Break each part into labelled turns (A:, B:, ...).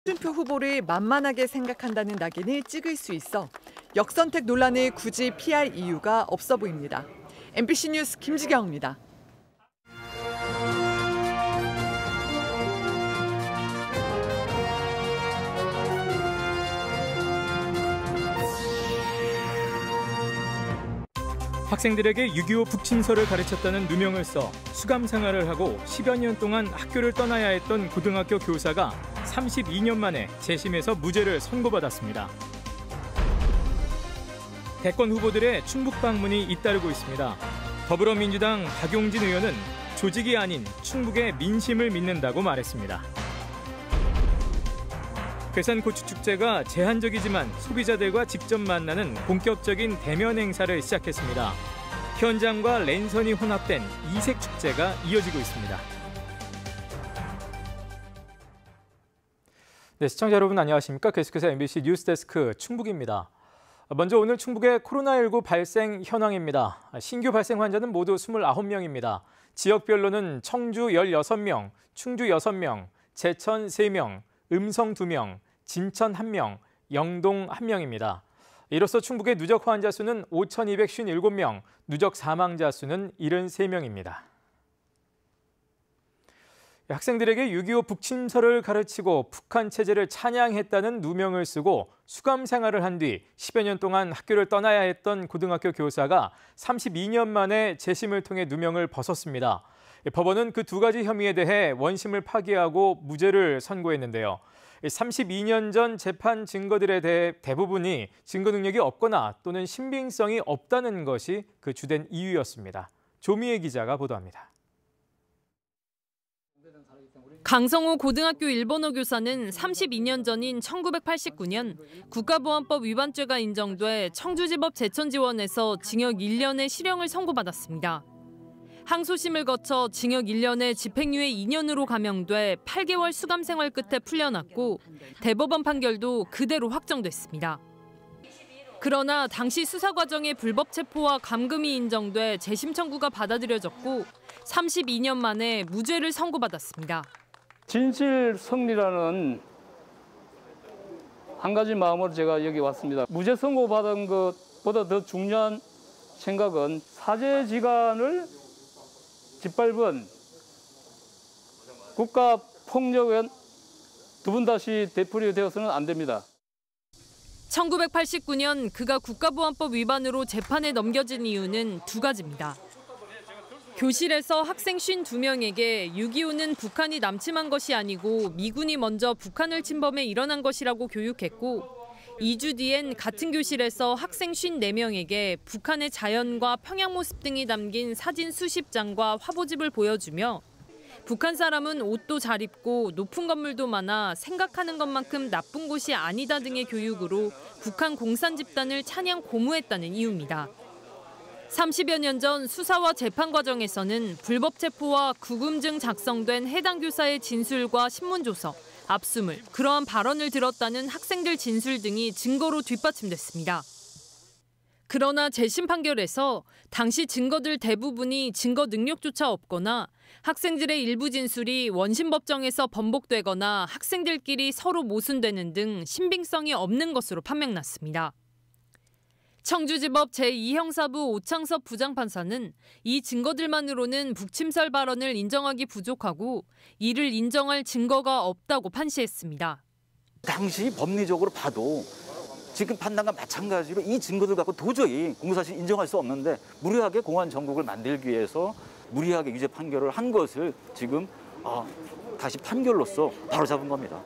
A: 홍준표 후보를 만만하게 생각한다는 낙인을 찍을 수 있어 역선택 논란을 굳이 피할 이유가 없어 보입니다. MBC 뉴스 김지경입니다.
B: 학생들에게 6.25 북침서를 가르쳤다는 누명을 써 수감 생활을 하고 10여 년 동안 학교를 떠나야 했던 고등학교 교사가 32년 만에 재심에서 무죄를 선고받았습니다. 대권 후보들의 충북 방문이 잇따르고 있습니다. 더불어민주당 박용진 의원은 조직이 아닌 충북의 민심을 믿는다고 말했습니다. 괴산고추축제가 제한적이지만 소비자들과 직접 만나는 본격적인 대면 행사를 시작했습니다. 현장과 랜선이 혼합된 이색 축제가 이어지고 있습니다. 네, 시청자 여러분 안녕하십니까? 계속해서 MBC 뉴스데스크 충북입니다. 먼저 오늘 충북의 코로나19 발생 현황입니다. 신규 발생 환자는 모두 29명입니다. 지역별로는 청주 16명, 충주 6명, 제천 3명, 음성 2명, 진천 1명, 영동 1명입니다. 이로써 충북의 누적 환자 수는 5,257명, 누적 사망자 수는 73명입니다. 학생들에게 6.25 북침서를 가르치고 북한 체제를 찬양했다는 누명을 쓰고 수감 생활을 한 뒤 10여 년 동안 학교를 떠나야 했던 고등학교 교사가 32년 만에 재심을 통해 누명을 벗었습니다. 법원은 그 두 가지 혐의에 대해 원심을 파기하고 무죄를 선고했는데요. 32년 전 재판 증거들에 대해 대부분이 증거 능력이 없거나 또는 신빙성이 없다는 것이 그 주된 이유였습니다. 조미애 기자가 보도합니다.
C: 강성호 고등학교 일본어 교사는 32년 전인 1989년 국가보안법 위반죄가 인정돼 청주지법 제천지원에서 징역 1년의 실형을 선고받았습니다. 항소심을 거쳐 징역 1년에 집행유예 2년으로 감형돼 8개월 수감 생활 끝에 풀려났고 대법원 판결도 그대로 확정됐습니다. 그러나 당시 수사 과정에 불법 체포와 감금이 인정돼 재심 청구가 받아들여졌고 32년 만에 무죄를 선고받았습니다.
D: 진실 승리라는 한 가지 마음으로 제가 여기 왔습니다. 무죄 선고받은 것보다 더 중요한 생각은 사제지간을 짓밟은 국가폭력은 두 번 다시 되풀이되어서는 안 됩니다.
C: 1989년 그가 국가보안법 위반으로 재판에 넘겨진 이유는 두 가지입니다. 교실에서 학생 52명에게 6.25는 북한이 남침한 것이 아니고 미군이 먼저 북한을 침범해 일어난 것이라고 교육했고 2주 뒤엔 같은 교실에서 학생 54명에게 북한의 자연과 평양 모습 등이 담긴 사진 수십 장과 화보집을 보여주며 북한 사람은 옷도 잘 입고 높은 건물도 많아 생각하는 것만큼 나쁜 곳이 아니다 등의 교육으로 북한 공산 집단을 찬양 고무했다는 이유입니다. 30여 년 전 수사와 재판 과정에서는 불법 체포와 구금증 작성된 해당 교사의 진술과 신문조서, 압수물, 그러한 발언을 들었다는 학생들 진술 등이 증거로 뒷받침됐습니다. 그러나 재심 판결에서 당시 증거들 대부분이 증거 능력조차 없거나 학생들의 일부 진술이 원심 법정에서 번복되거나 학생들끼리 서로 모순되는 등 신빙성이 없는 것으로 판명났습니다. 청주지법 제2형사부 오창섭 부장판사는 이 증거들만으로는 북침설 발언을 인정하기 부족하고 이를 인정할 증거가 없다고 판시했습니다.
E: 당시 법리적으로 봐도 지금 판단과 마찬가지로 이 증거들 갖고 도저히 공사실 인정할 수 없는데 무리하게 공안 정국을 만들기 위해서 무리하게 유죄 판결을 한 것을 지금 다시 판결로서 바로잡은 겁니다.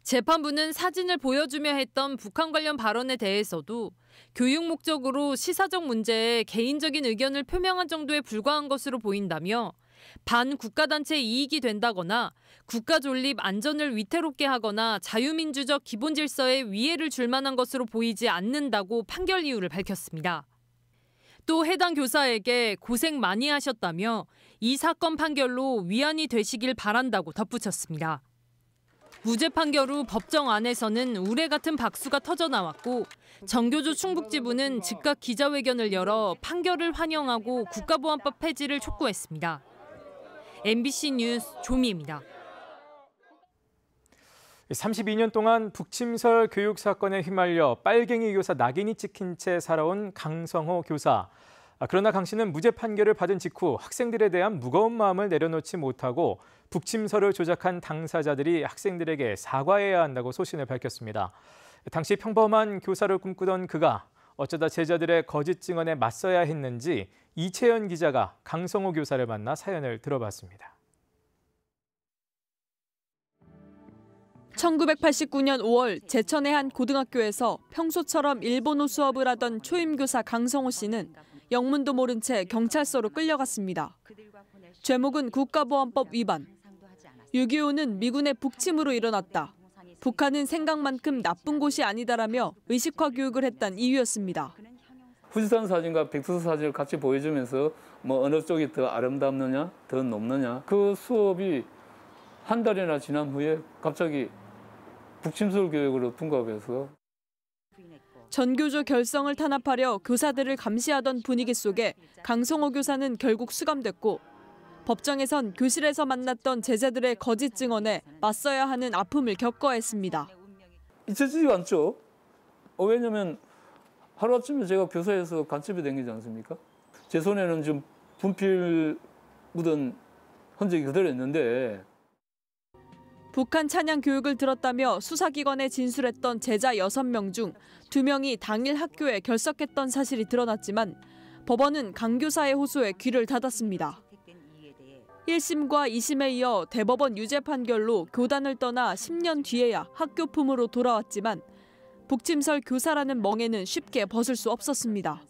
C: 재판부는 사진을 보여주며 했던 북한 관련 발언에 대해서도 교육 목적으로 시사적 문제에 개인적인 의견을 표명한 정도에 불과한 것으로 보인다며 반국가단체 이익이 된다거나 국가 존립 안전을 위태롭게 하거나 자유민주적 기본 질서에 위해를 줄 만한 것으로 보이지 않는다고 판결 이유를 밝혔습니다. 또 해당 교사에게 고생 많이 하셨다며 이 사건 판결로 위안이 되시길 바란다고 덧붙였습니다. 무죄 판결 후 법정 안에서는 우레 같은 박수가 터져 나왔고 정교조 충북지부는 즉각 기자회견을 열어 판결을 환영하고 국가보안법 폐지를 촉구했습니다. MBC 뉴스 조미입니다.
B: 32년 동안 북침설 교육 사건에 휘말려 빨갱이 교사 낙인이 찍힌 채 살아온 강성호 교사. 그러나 강 씨는 무죄 판결을 받은 직후 학생들에 대한 무거운 마음을 내려놓지 못하고 북침설을 조작한 당사자들이 학생들에게 사과해야 한다고 소신을 밝혔습니다. 당시 평범한 교사를 꿈꾸던 그가 어쩌다 제자들의 거짓 증언에 맞서야 했는지 이채연 기자가 강성호 교사를 만나 사연을 들어봤습니다.
C: 1989년 5월 제천의 한 고등학교에서 평소처럼 일본어 수업을 하던 초임교사 강성호 씨는 영문도 모른 채 경찰서로 끌려갔습니다. 죄목은 국가보안법 위반. 6.25는 미군의 북침으로 일어났다. 북한은 생각만큼 나쁜 곳이 아니다라며 의식화 교육을 했단 이유였습니다.
D: 후지산 사진과 백두산 사진을 같이 보여주면서 어느 쪽이 더 아름답느냐, 더 높느냐. 그 수업이 한 달이나 지난 후에 갑자기 북침설 교육으로 둔갑해서
C: 전교조 결성을 탄압하려 교사들을 감시하던 분위기 속에 강성호 교사는 결국 수감됐고 법정에선 교실에서 만났던 제자들의 거짓 증언에 맞서야 하는 아픔을 겪어야 했습니다.
D: 잊혀지지가 않죠. 왜냐하면 하루아침에 제가 교사에서 간첩이 된 거지 않습니까? 제 손에는 좀 분필 묻은 흔적이 그대로 있는데
C: 북한 찬양 교육을 들었다며 수사기관에 진술했던 제자 6명 중 2명이 당일 학교에 결석했던 사실이 드러났지만 법원은 강 교사의 호소에 귀를 닫았습니다. 1심과 2심에 이어 대법원 유죄 판결로 교단을 떠나 10년 뒤에야 학교 품으로 돌아왔지만 북침설 교사라는 멍에는 쉽게 벗을 수 없었습니다.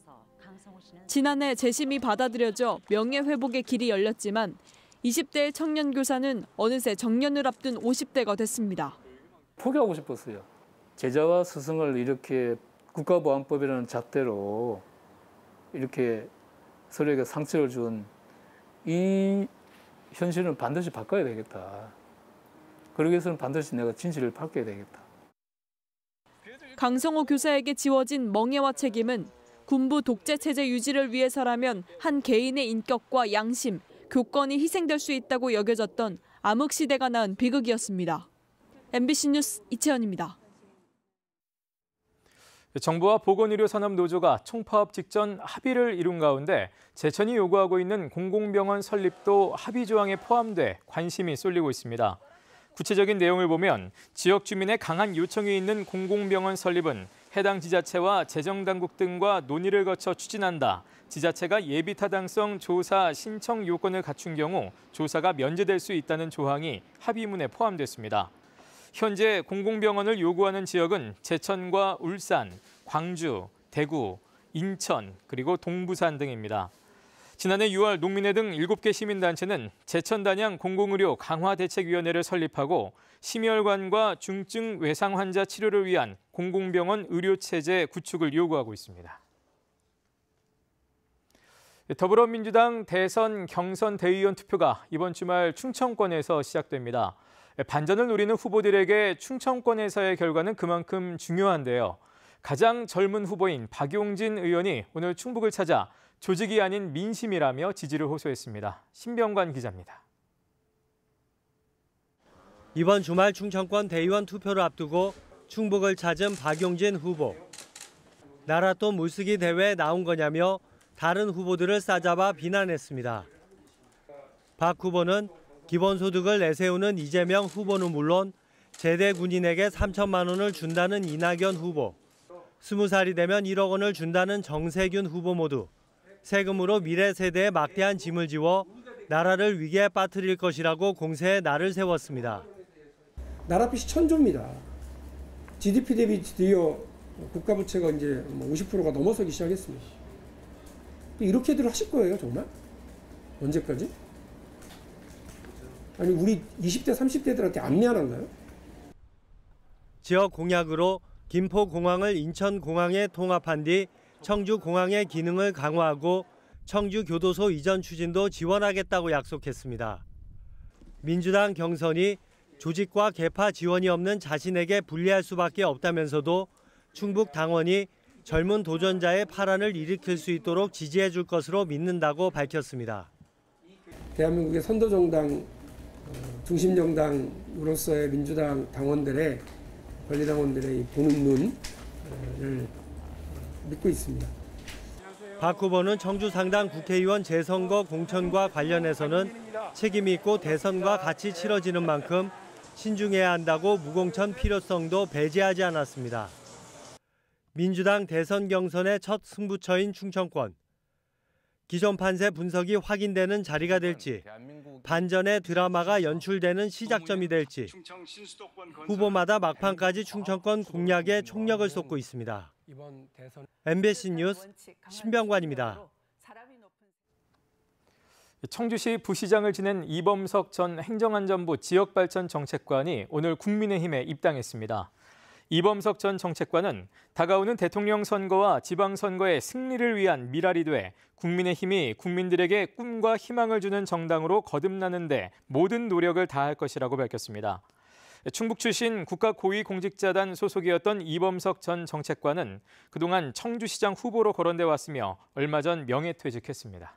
C: 지난해 재심이 받아들여져 명예회복의 길이 열렸지만 20대의 청년 교사는 어느새 정년을 앞둔 50대가 됐습니다.
D: 포기하고 싶었어요. 제자와 스승을 이렇게 국가보안법이라는 잣대로 이렇게 서로에게 상처를 준 이 현실은 반드시 바꿔야 되겠다. 그러기 위해서는 반드시 내가 진실을 밝혀야 되겠다.
C: 강성호 교사에게 지워진 멍해와 책임은 군부 독재 체제 유지를 위해서라면 한 개인의 인격과 양심, 교권이 희생될 수 있다고 여겨졌던 암흑시대가 낳은 비극이었습니다. MBC 뉴스 이채연입니다.
B: 정부와 보건의료산업노조가 총파업 직전 합의를 이룬 가운데 제천이 요구하고 있는 공공병원 설립도 합의 조항에 포함돼 관심이 쏠리고 있습니다. 구체적인 내용을 보면 지역 주민의 강한 요청이 있는 공공병원 설립은 해당 지자체와 재정당국 등과 논의를 거쳐 추진한다. 지자체가 예비타당성 조사 신청 요건을 갖춘 경우 조사가 면제될 수 있다는 조항이 합의문에 포함됐습니다. 현재 공공병원을 요구하는 지역은 제천과 울산, 광주, 대구, 인천, 그리고 동부산 등입니다. 지난해 6월 농민회 등 7개 시민단체는 제천단양 공공의료 강화대책위원회를 설립하고 심혈관과 중증 외상 환자 치료를 위한 공공병원 의료체제 구축을 요구하고 있습니다. 더불어민주당 대선 경선 대의원 투표가 이번 주말 충청권에서 시작됩니다. 반전을 노리는 후보들에게 충청권에서의 결과는 그만큼 중요한데요. 가장 젊은 후보인 박용진 의원이 오늘 충북을 찾아 조직이 아닌 민심이라며 지지를 호소했습니다. 신병관 기자입니다.
F: 이번 주말 충청권 대의원 투표를 앞두고 충북을 찾은 박용진 후보. 나라 또 물쓰기 대회에 나온 거냐며 다른 후보들을 싸잡아 비난했습니다. 박 후보는 기본소득을 내세우는 이재명 후보는 물론 제대 군인에게 3천만 원을 준다는 이낙연 후보, 20살이 되면 1억 원을 준다는 정세균 후보 모두 세금으로 미래 세대에 막대한 짐을 지워 나라를 위기에 빠뜨릴 것이라고 공세에 날을 세웠습니다.
G: 나라 빚이 천조입니다. GDP 대비 드디어 국가 부채가 이제 50%가 넘어서기 시작했습니다. 이렇게들 하실 거예요, 정말? 언제까지? 아니 우리 20대, 30대들한테 안 미안한가요?
F: 지역 공약으로 김포공항을 인천공항에 통합한 뒤 청주공항의 기능을 강화하고 청주교도소 이전 추진도 지원하겠다고 약속했습니다. 민주당 경선이 조직과 계파 지원이 없는 자신에게 불리할 수밖에 없다면서도 충북 당원이 젊은 도전자의 파란을 일으킬 수 있도록 지지해 줄 것으로 믿는다고 밝혔습니다.
G: 대한민국의 선도정당 중심 정당으로서의 민주당 당원들의 권리당원들의 보는 눈을 믿고 있습니다.
F: 박 후보는 청주 상당 국회의원 재선거 공천과 관련해서는 책임이 있고 대선과 같이 치러지는 만큼 신중해야 한다고 무공천 필요성도 배제하지 않았습니다. 민주당 대선 경선의 첫 승부처인 충청권. 기존 판세 분석이 확인되는 자리가 될지, 반전의 드라마가 연출되는 시작점이 될지, 후보마다 막판까지 충청권 공략에 총력을 쏟고 있습니다. MBC 뉴스 신병관입니다.
B: 청주시 부시장을 지낸 이범석 전 행정안전부 지역발전정책관이 오늘 국민의힘에 입당했습니다. 이범석 전 정책관은 다가오는 대통령 선거와 지방선거의 승리를 위한 미랄이 돼 국민의힘이 국민들에게 꿈과 희망을 주는 정당으로 거듭나는 데 모든 노력을 다할 것이라고 밝혔습니다. 충북 출신 국가고위공직자단 소속이었던 이범석 전 정책관은 그동안 청주시장 후보로 거론돼 왔으며 얼마 전 명예퇴직했습니다.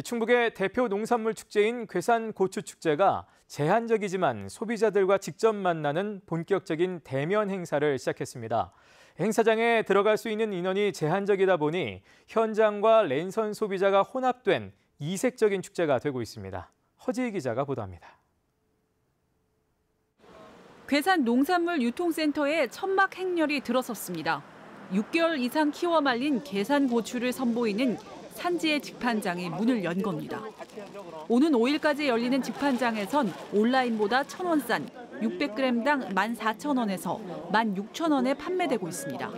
B: 충북의 대표 농산물 축제인 괴산고추축제가 제한적이지만 소비자들과 직접 만나는 본격적인 대면 행사를 시작했습니다. 행사장에 들어갈 수 있는 인원이 제한적이다 보니 현장과 랜선 소비자가 혼합된 이색적인 축제가 되고 있습니다. 허지희 기자가 보도합니다.
H: 괴산 농산물 유통센터에 천막 행렬이 들어섰습니다. 6개월 이상 키워 말린 괴산고추를 선보이는 산지의 직판장이 문을 연 겁니다. 오는 5일까지 열리는 직판장에선 온라인보다 1,000원 싼 600g당 14,000원에서 16,000원에 판매되고 있습니다.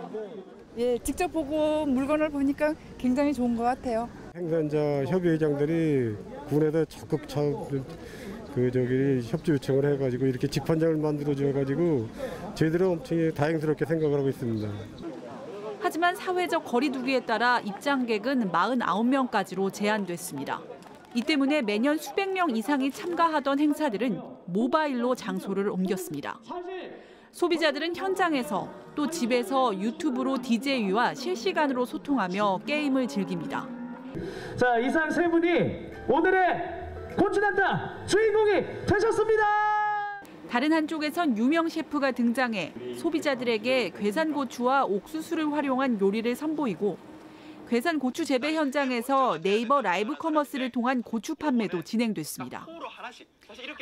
I: 예, 직접 보고 물건을 보니까 굉장히 좋은 것 같아요.
J: 생산자 협의회장들이 군에다 적극 협조 요청을 해가지고 이렇게 직판장을 만들어줘가지고 저희들은 엄청 다행스럽게 생각을 하고 있습니다.
H: 하지만 사회적 거리두기에 따라 입장객은 49명까지로 제한됐습니다. 이 때문에 매년 수백 명 이상이 참가하던 행사들은 모바일로 장소를 옮겼습니다. 소비자들은 현장에서 또 집에서 유튜브로 DJ와 실시간으로 소통하며 게임을 즐깁니다.
K: 자, 이상 세 분이 오늘의 고추단타 주인공이 되셨습니다.
H: 다른 한쪽에선 유명 셰프가 등장해 소비자들에게 괴산고추와 옥수수를 활용한 요리를 선보이고 괴산고추 재배 현장에서 네이버 라이브 커머스를 통한 고추 판매도 진행됐습니다.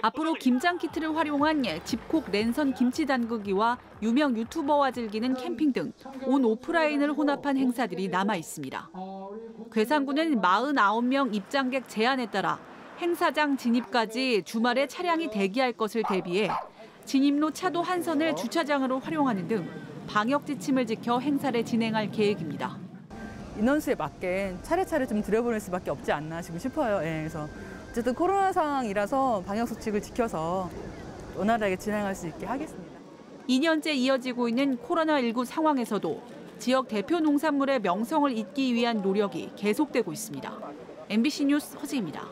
H: 앞으로 김장 키트를 활용한 집콕 랜선 김치 담그기와 유명 유튜버와 즐기는 캠핑 등 온 오프라인을 혼합한 행사들이 남아 있습니다. 괴산군은 49명 입장객 제한에 따라 행사장 진입까지 주말에 차량이 대기할 것을 대비해 진입로 차도 한 선을 주차장으로 활용하는 등 방역 지침을 지켜 행사를 진행할 계획입니다.
I: 인원수에 맞게 차례차례 좀 들여보낼 수밖에 없지 않나 싶어요. 예, 그래서 어쨌든 코로나 상황이라서 방역 수칙을 지켜서 원활하게 진행할 수 있게 하겠습니다.
H: 2년째 이어지고 있는 코로나19 상황에서도 지역 대표 농산물의 명성을 잇기 위한 노력이 계속되고 있습니다. MBC 뉴스 허지입니다.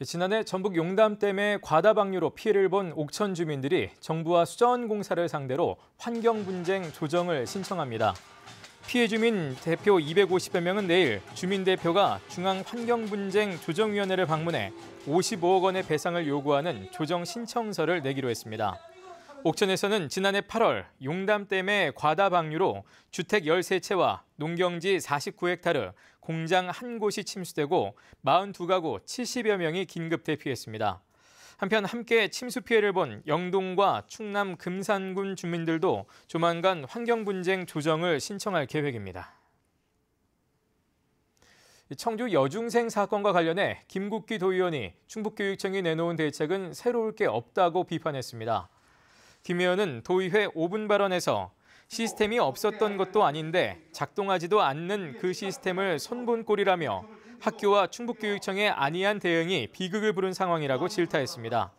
B: 지난해 전북 용담댐의 과다 방류로 피해를 본 옥천 주민들이 정부와 수자원공사를 상대로 환경분쟁 조정을 신청합니다. 피해 주민 대표 250여 명은 내일 주민 대표가 중앙환경분쟁 조정위원회를 방문해 55억 원의 배상을 요구하는 조정 신청서를 내기로 했습니다. 옥천에서는 지난해 8월 용담댐의 과다 방류로 주택 13채와 농경지 49헥타르, 공장 한 곳이 침수되고 42가구 70여 명이 긴급 대피했습니다. 한편 함께 침수 피해를 본 영동과 충남 금산군 주민들도 조만간 환경분쟁 조정을 신청할 계획입니다. 청주 여중생 사건과 관련해 김국기 도의원이 충북교육청이 내놓은 대책은 새로울 게 없다고 비판했습니다. 김 의원은 도의회 5분 발언에서 시스템이 없었던 것도 아닌데 작동하지도 않는 그 시스템을 손본꼴이라며 학교와 충북교육청의 안이한 대응이 비극을 부른 상황이라고 질타했습니다.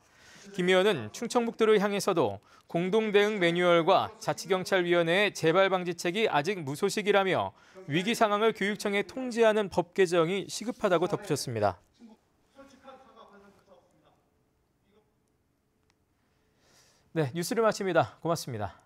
B: 김 의원은 충청북도를 향해서도 공동대응 매뉴얼과 자치경찰위원회의 재발방지책이 아직 무소식이라며 위기 상황을 교육청에 통지하는 법 개정이 시급하다고 덧붙였습니다. 네, 뉴스를 마칩니다. 고맙습니다.